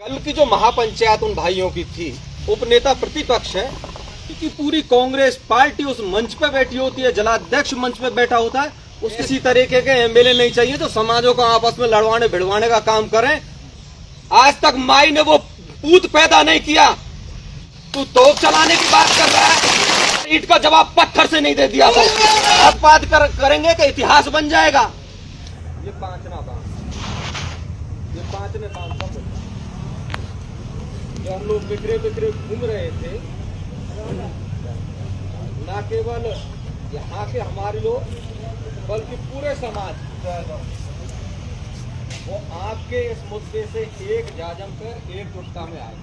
कल की जो महापंचायत उन भाइयों की थी, उपनेता प्रतिपक्ष है कि पूरी कांग्रेस पार्टी उस मंच पे बैठी होती है, जलाध्यक्ष मंच पे बैठा होता है। उसके इसी तरीके के एमएलए नहीं चाहिए जो समाजों को आपस में लड़वाने भिड़वाने का काम करें। आज तक माई ने वो पूत पैदा नहीं किया, तू तोप चलाने की बात कर रहा है। ईंट का जवाब पत्थर से नहीं दे दिया तो अब बात करेंगे कि इतिहास बन जाएगा। ये पांचना बांध, ये पांचने बांध का जो हम लोग बिखरे बिखरे घूम रहे थे, ना केवल यहाँ के हमारे लोग बल्कि पूरे समाज वो आपके इस मुद्दे से एक जाजम कर एकजुटता में आए।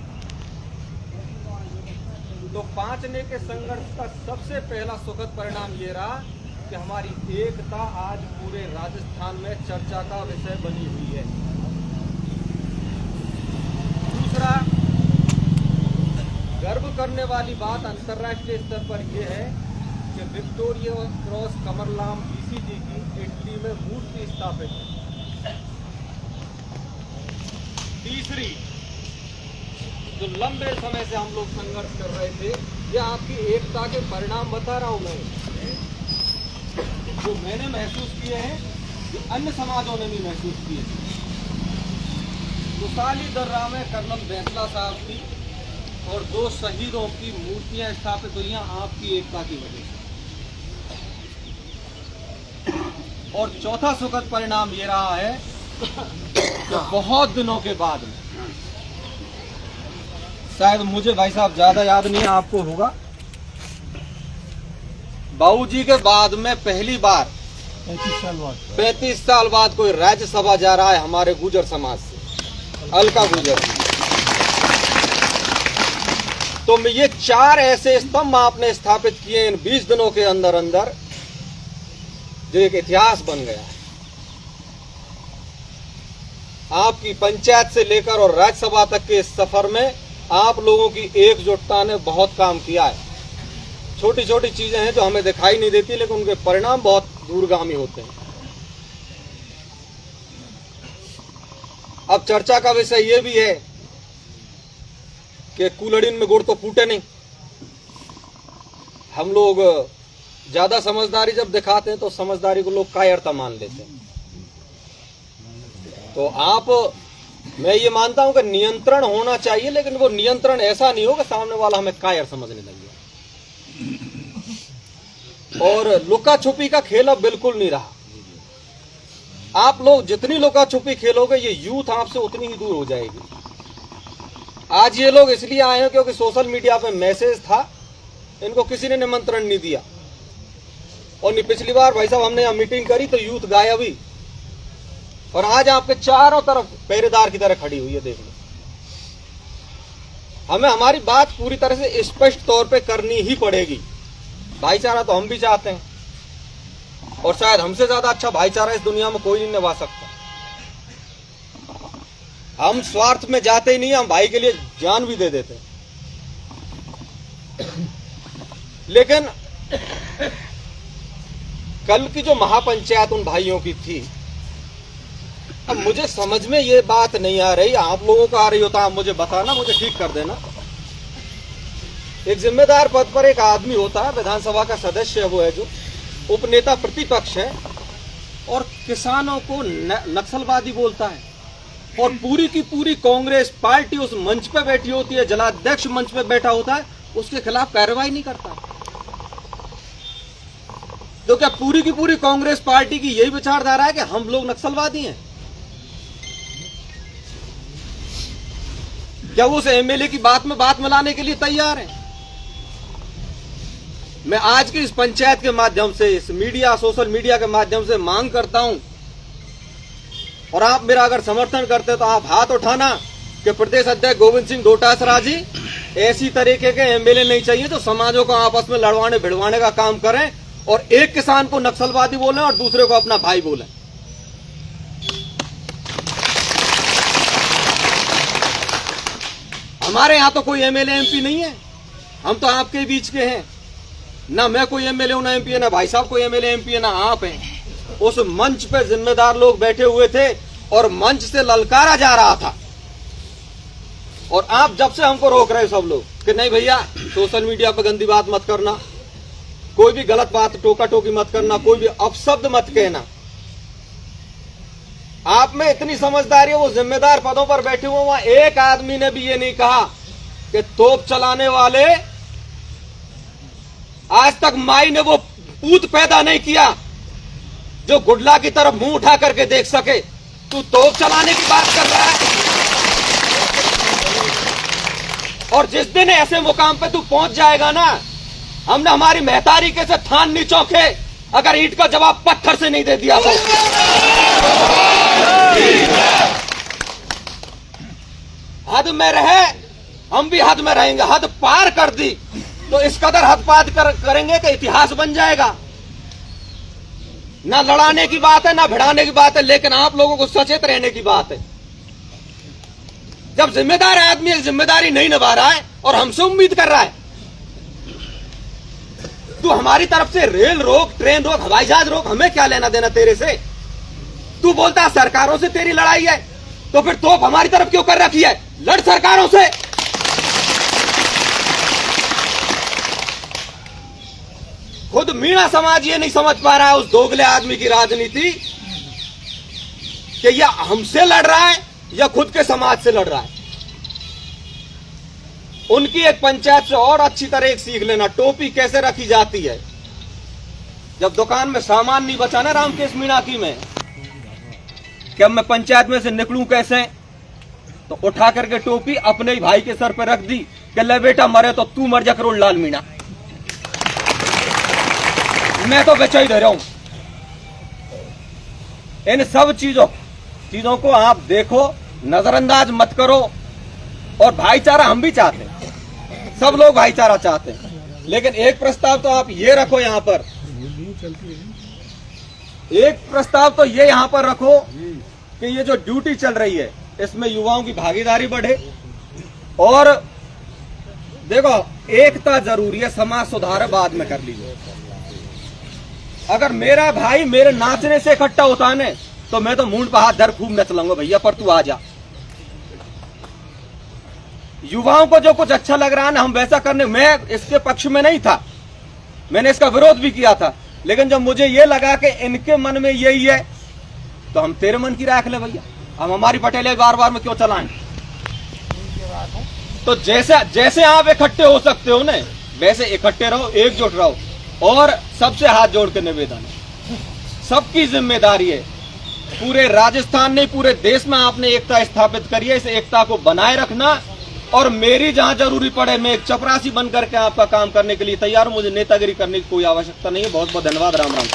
तो पांचने के संघर्ष का सबसे पहला सुखद परिणाम ये रहा कि हमारी एकता आज पूरे राजस्थान में चर्चा का विषय बनी हुई है। दूसरा, गर्व करने वाली बात अंतर्राष्ट्रीय स्तर पर यह है कि विक्टोरिया क्रॉस कमरलाम बीसीजी की इटली में मूर्ति स्थापित है। तीसरी, जो लंबे समय से हम लोग संघर्ष कर रहे थे, ये आपकी एकता के परिणाम बता रहा हूं मैं, जो मैंने महसूस किए हैं कि अन्य समाजों ने भी महसूस किए। खुशहाली दर्रा में कर्नल बैंसला साहब की और 2 शहीदों की मूर्तियां स्थापित हुई हैं आपकी एकता की वजह से। और चौथा सुखद परिणाम ये रहा है कि बहुत दिनों के बाद में, शायद मुझे भाई साहब ज्यादा याद नहीं है, आपको होगा, बाबूजी के बाद में पहली बार 35 साल बाद कोई राज्यसभा जा रहा है हमारे गुर्जर समाज से, अलका गुर्जर। तो ये 4 ऐसे स्तंभ आपने स्थापित किए इन 20 दिनों के अंदर अंदर, जो एक इतिहास बन गया है। आपकी पंचायत से लेकर और राज्यसभा तक के इस सफर में आप लोगों की एकजुटता ने बहुत काम किया है। छोटी छोटी चीजें हैं जो हमें दिखाई नहीं देती, लेकिन उनके परिणाम बहुत दूरगामी होते हैं। अब चर्चा का विषय यह भी है कि कुलड़िन में गुड़ तो फूटे नहीं। हम लोग ज्यादा समझदारी जब दिखाते हैं तो समझदारी को लोग कायरता मान लेते हैं। तो मैं ये मानता हूं कि नियंत्रण होना चाहिए, लेकिन वो नियंत्रण ऐसा नहीं हो कि सामने वाला हमें कायर समझने लगे। और लुका छुपी का खेल अब बिल्कुल नहीं रहा। आप लोग जितनी लुका छुपी खेलोगे, ये यूथ आपसे उतनी ही दूर हो जाएगी। आज ये लोग इसलिए आए हैं क्योंकि सोशल मीडिया पे मैसेज था, इनको किसी ने निमंत्रण नहीं दिया। और पिछली बार भाई साहब हमने यहाँ मीटिंग करी तो यूथ गायब ही, और आज आपके चारों तरफ पहरेदार की तरह खड़ी हुई है। देख लो, हमें हमारी बात पूरी तरह से स्पष्ट तौर पे करनी ही पड़ेगी। भाईचारा तो हम भी चाहते हैं, और शायद हमसे ज्यादा अच्छा भाईचारा इस दुनिया में कोई नहीं निभा सकता। हम स्वार्थ में जाते ही नहीं, हम भाई के लिए जान भी दे देते। लेकिन कल की जो महापंचायत उन भाइयों की थी, अब मुझे समझ में ये बात नहीं आ रही, आप लोगों को आ रही होता, आप मुझे बताना, मुझे ठीक कर देना। एक जिम्मेदार पद पर एक आदमी होता है, विधानसभा का सदस्य है, वो है जो उपनेता प्रतिपक्ष है, और किसानों को नक्सलवादी बोलता है, और पूरी की पूरी कांग्रेस पार्टी उस मंच पे बैठी होती है, जलाध्यक्ष मंच पे बैठा होता है, उसके खिलाफ कार्रवाई नहीं करता। तो क्या पूरी की पूरी कांग्रेस पार्टी की यही विचारधारा है कि हम लोग नक्सलवादी हैं? क्या वो उस एमएलए की बात में बात मिलाने के लिए तैयार हैं? मैं आज की इस पंचायत के माध्यम से, इस मीडिया, सोशल मीडिया के माध्यम से मांग करता हूं, और आप मेरा अगर समर्थन करते तो आप हाथ उठाना कि प्रदेश अध्यक्ष गोविंद सिंह डोटासरा जी, ऐसी तरीके के एमएलए नहीं चाहिए जो समाजों को आपस में लड़वाने भिड़वाने का काम करें, और एक किसान को नक्सलवादी बोलें और दूसरे को अपना भाई बोलें। हमारे यहां तो कोई एमएलए एमपी नहीं है, हम तो आपके बीच के हैं। ना मैं कोई एमएलए हूं, ना एमपी है, ना भाई साहब कोई एमएलए एमपी है, ना आप हैं। उस मंच पे जिम्मेदार लोग बैठे हुए थे और मंच से ललकारा जा रहा था और आप जब से हमको रोक रहे हो सब लोग कि नहीं भैया सोशल मीडिया पर गंदी बात मत करना, कोई भी गलत बात टोका टोकी मत करना, कोई भी अपशब्द मत कहना। आप में इतनी समझदारी है, वो जिम्मेदार पदों पर बैठे हुए, वहां एक आदमी ने भी ये नहीं कहा कि तोप चलाने वाले, आज तक माई ने वो पूत पैदा नहीं किया जो गुडला की तरफ मुंह उठा करके देख सके। तू तोप चलाने की बात कर रहा है, और जिस दिन ऐसे मुकाम पे तू पहुंच जाएगा ना, हमने हमारी महतारी के से थान नहीं चौके अगर ईंट का जवाब पत्थर से नहीं दे दिया तो। हद में रहे, हम भी हद में रहेंगे। हद पार कर दी तो इस कदर हद पार करेंगे कि इतिहास बन जाएगा। ना लड़ाने की बात है, ना भिड़ाने की बात है, लेकिन आप लोगों को सचेत रहने की बात है। जब जिम्मेदार आदमी एक जिम्मेदारी नहीं निभा रहा है और हमसे उम्मीद कर रहा है, तू हमारी तरफ से रेल रोक, ट्रेन रोक, हवाई जहाज रोक, हमें क्या लेना देना तेरे से। तू बोलता है सरकारों से तेरी लड़ाई है, तो फिर तोप हमारी तरफ क्यों कर रखी है? लड़ सरकारों से। खुद मीणा समाज ये नहीं समझ पा रहा है उस दोगले आदमी की राजनीति, कि यह हमसे लड़ रहा है या खुद के समाज से लड़ रहा है। उनकी एक पंचायत से और अच्छी तरह एक सीख लेना, टोपी कैसे रखी जाती है। जब दुकान में सामान नहीं बचा ना रामकेश मीणा की में, कि अब मैं पंचायत में से निकलूं कैसे, तो उठा करके टोपी अपने ही भाई के सर पर रख दी कि ले बेटा मरे तो तू मर जा करोड़ लाल मीणा, मैं तो बेचा ही दे रहा हूं। इन सब चीजों को आप देखो, नजरअंदाज मत करो। और भाईचारा हम भी चाहते हैं, सब लोग भाईचारा चाहते हैं, लेकिन एक प्रस्ताव तो आप ये रखो यहां पर, एक प्रस्ताव तो ये यहां पर रखो कि ये जो ड्यूटी चल रही है इसमें युवाओं की भागीदारी बढ़े। और देखो एकता जरूरी है, समाज सुधार बाद में कर लीजिए। अगर मेरा भाई मेरे नाचने से इकट्ठा होता है ना, तो मैं तो मूंड पर हाथ धर खूब नच लूंगा भैया, पर तू आ जा। युवाओं को जो कुछ अच्छा लग रहा है ना, हम वैसा करने, मैं इसके पक्ष में नहीं था, मैंने इसका विरोध भी किया था, लेकिन जब मुझे ये लगा कि इनके मन में यही है, तो हम तेरे मन की रख ले भैया, हम हमारी पटेले बार बार में क्यों चलाएं। तो जैसे आप इकट्ठे हो सकते हो ना, वैसे इकट्ठे रहो, एकजुट रहो। और सबसे हाथ जोड़ के निवेदन है, सबकी जिम्मेदारी है, पूरे राजस्थान नहीं पूरे देश में आपने एकता स्थापित करी है, इस एकता को बनाए रखना। और मेरी जहां जरूरी पड़े, मैं एक चपरासी बन करके आपका काम करने के लिए तैयार हूं, मुझे नेतागिरी करने की कोई आवश्यकता नहीं है। बहुत बहुत धन्यवाद। राम राम।